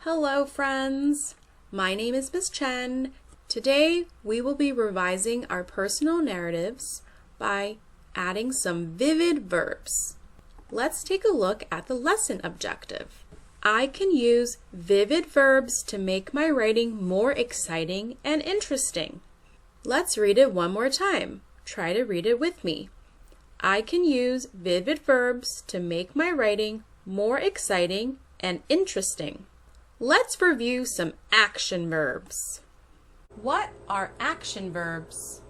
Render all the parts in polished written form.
Hello friends! My name is Miss Chen. Today we will be revising our personal narratives by adding some vivid verbs. Let's take a look at the lesson objective. I can use vivid verbs to make my writing more exciting and interesting. Let's read it one more time. Try to read it with me. I can use vivid verbs to make my writing more exciting and interesting. Let's review some action verbs. What are action verbs?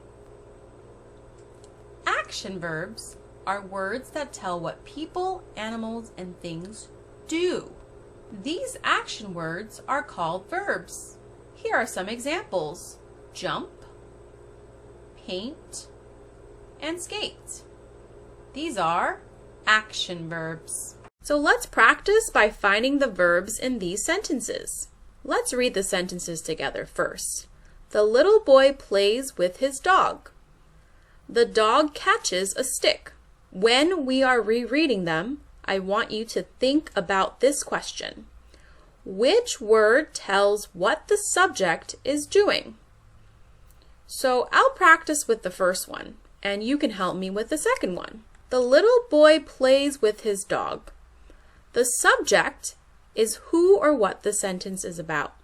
Action verbs are words that tell what people, animals, and things do. These action words are called verbs. Here are some examples: jump, paint, and skate. These are action verbs. So let's practice by finding the verbs in these sentences. Let's read the sentences together first. The little boy plays with his dog. The dog catches a stick. When we are rereading them, I want you to think about this question. Which word tells what the subject is doing? So I'll practice with the first one, and you can help me with the second one. The little boy plays with his dog. The subject is who or what the sentence is about.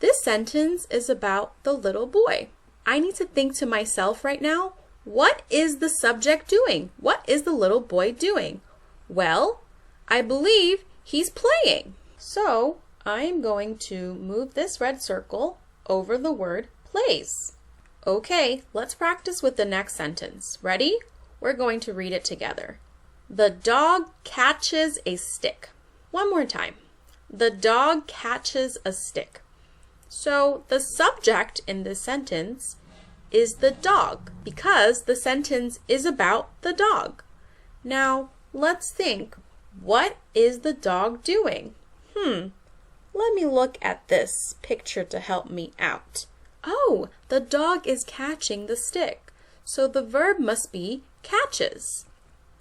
This sentence is about the little boy. I need to think to myself right now, what is the subject doing? What is the little boy doing? Well, I believe he's playing. So I'm going to move this red circle over the word plays. Okay, let's practice with the next sentence. Ready? We're going to read it together. The dog catches a stick. One more time. The dog catches a stick. So the subject in this sentence is the dog because the sentence is about the dog. Now let's think, what is the dog doing? Let me look at this picture to help me out. Oh, the dog is catching the stick. So the verb must be catches.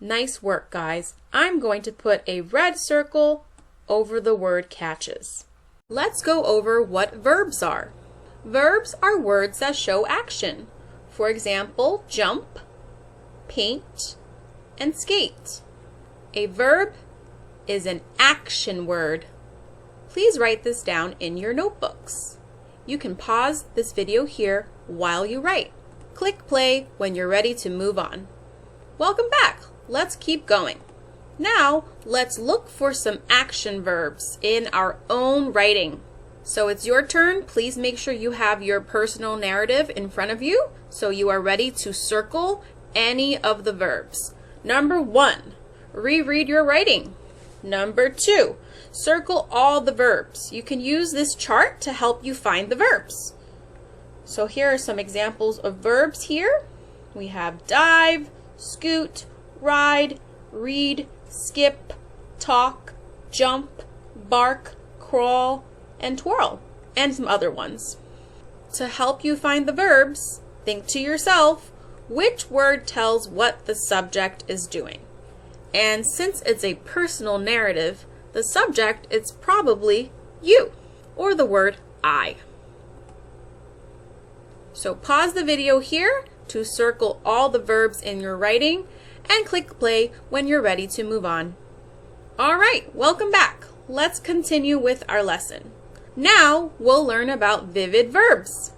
Nice work, guys. I'm going to put a red circle over the word catches. Let's go over what verbs are. Verbs are words that show action. For example, jump, paint, and skate. A verb is an action word. Please write this down in your notebooks. You can pause this video here while you write. Click play when you're ready to move on. Welcome back. Let's keep going. Now, let's look for some action verbs in our own writing. So it's your turn. Please make sure you have your personal narrative in front of you so you are ready to circle any of the verbs. Number 1, reread your writing. Number 2, circle all the verbs. You can use this chart to help you find the verbs. So here are some examples of verbs here. We have dive, scoot, ride, read, skip, talk, jump, bark, crawl, and twirl, and some other ones. To help you find the verbs, think to yourself, which word tells what the subject is doing? And since it's a personal narrative, the subject is probably you, or the word I. So pause the video here to circle all the verbs in your writing and click play when you're ready to move on. All right, welcome back. Let's continue with our lesson. Now we'll learn about vivid verbs.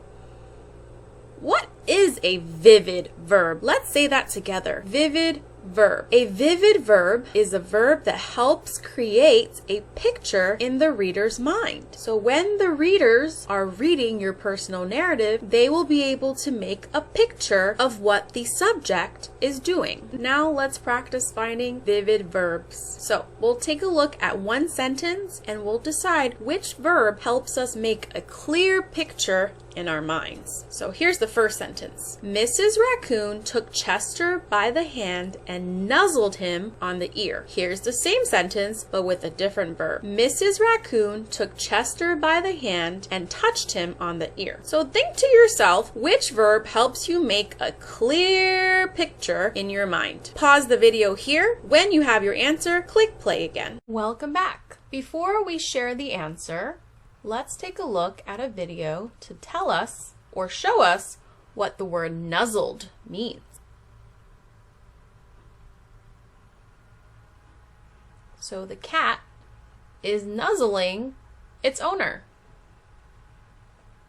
What is a vivid verb? Let's say that together. Vivid verb. A vivid verb is a verb that helps create a picture in the reader's mind. So when the readers are reading your personal narrative, they will be able to make a picture of what the subject is doing. Now let's practice finding vivid verbs. So we'll take a look at one sentence and we'll decide which verb helps us make a clear picture in our minds. So here's the first sentence. Mrs. Raccoon took Chester by the hand and nuzzled him on the ear. Here's the same sentence, but with a different verb. Mrs. Raccoon took Chester by the hand and touched him on the ear. So think to yourself, which verb helps you make a clear picture in your mind? Pause the video here. When you have your answer, click play again. Welcome back. Before we share the answer, let's take a look at a video to tell us or show us what the word nuzzled means. So the cat is nuzzling its owner.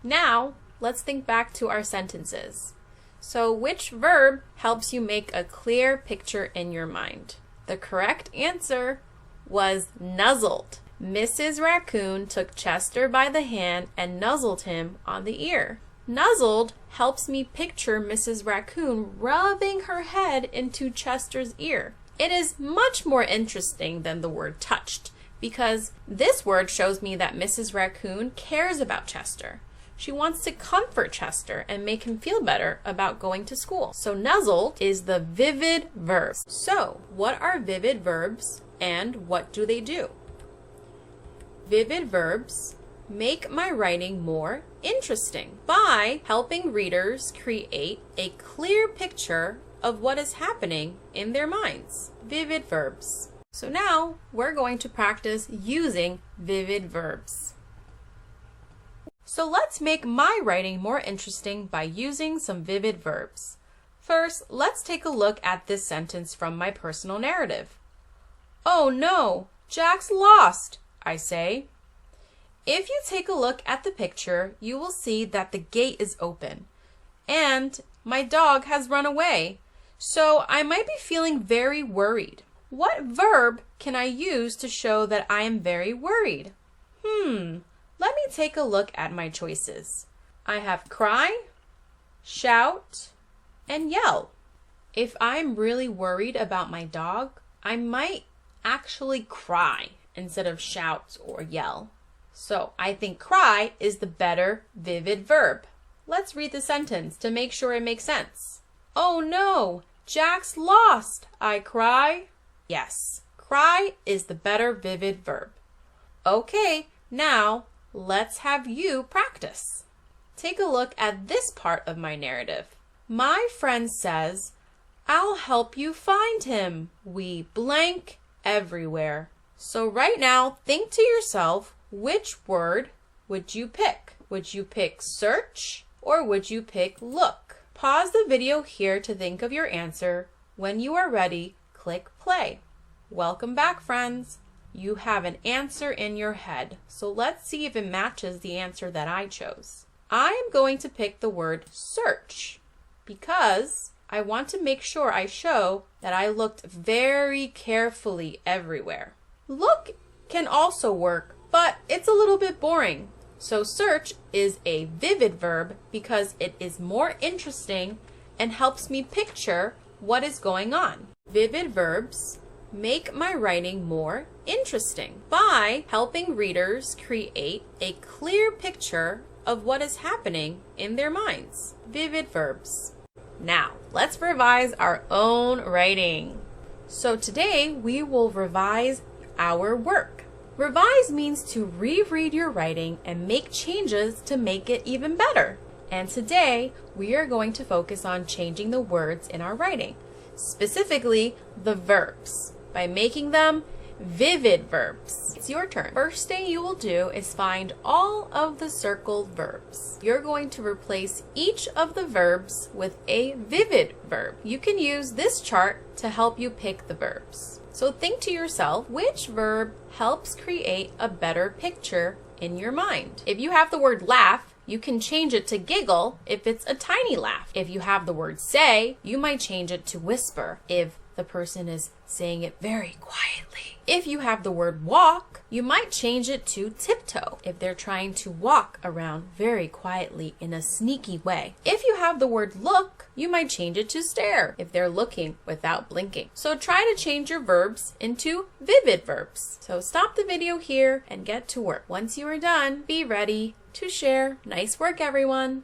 Now, let's think back to our sentences. So which verb helps you make a clear picture in your mind? The correct answer was nuzzled. Mrs. Raccoon took Chester by the hand and nuzzled him on the ear. Nuzzled helps me picture Mrs. Raccoon rubbing her head into Chester's ear. It is much more interesting than the word touched because this word shows me that Mrs. Raccoon cares about Chester. She wants to comfort Chester and make him feel better about going to school. So nuzzled is the vivid verb. So what are vivid verbs and what do they do? Vivid verbs make my writing more interesting by helping readers create a clear picture of what is happening in their minds. Vivid verbs. So now we're going to practice using vivid verbs. So let's make my writing more interesting by using some vivid verbs. First, let's take a look at this sentence from my personal narrative. Oh no, Jack's lost, I say. If you take a look at the picture, you will see that the gate is open and my dog has run away. So I might be feeling very worried. What verb can I use to show that I am very worried? Let me take a look at my choices. I have cry, shout, and yell. If I'm really worried about my dog, I might actually cry instead of shout or yell. So I think cry is the better vivid verb. Let's read the sentence to make sure it makes sense. Oh no, Jack's lost, I cry. Yes, cry is the better vivid verb. Okay, now let's have you practice. Take a look at this part of my narrative. My friend says, I'll help you find him. We blank everywhere. So right now, think to yourself, which word would you pick? Would you pick search or would you pick look? Pause the video here to think of your answer. When you are ready, click play. Welcome back, friends. You have an answer in your head, so let's see if it matches the answer that I chose. I am going to pick the word search because I want to make sure I show that I looked very carefully everywhere. Look can also work, but it's a little bit boring. So search is a vivid verb because it is more interesting and helps me picture what is going on. Vivid verbs make my writing more interesting by helping readers create a clear picture of what is happening in their minds. Vivid verbs. Now, let's revise our own writing. So today we will revise our work. Revise means to reread your writing and make changes to make it even better. And today we are going to focus on changing the words in our writing, specifically the verbs, by making them vivid verbs. It's your turn. First thing you will do is find all of the circled verbs. You're going to replace each of the verbs with a vivid verb. You can use this chart to help you pick the verbs. So think to yourself, which verb helps create a better picture in your mind? If you have the word laugh, you can change it to giggle if it's a tiny laugh. If you have the word say, you might change it to whisper if the person is saying it very quietly. If you have the word walk, you might change it to tiptoe if they're trying to walk around very quietly in a sneaky way. If you have the word look, you might change it to stare if they're looking without blinking. So try to change your verbs into vivid verbs. So stop the video here and get to work. Once you are done, be ready to share. Nice work, everyone.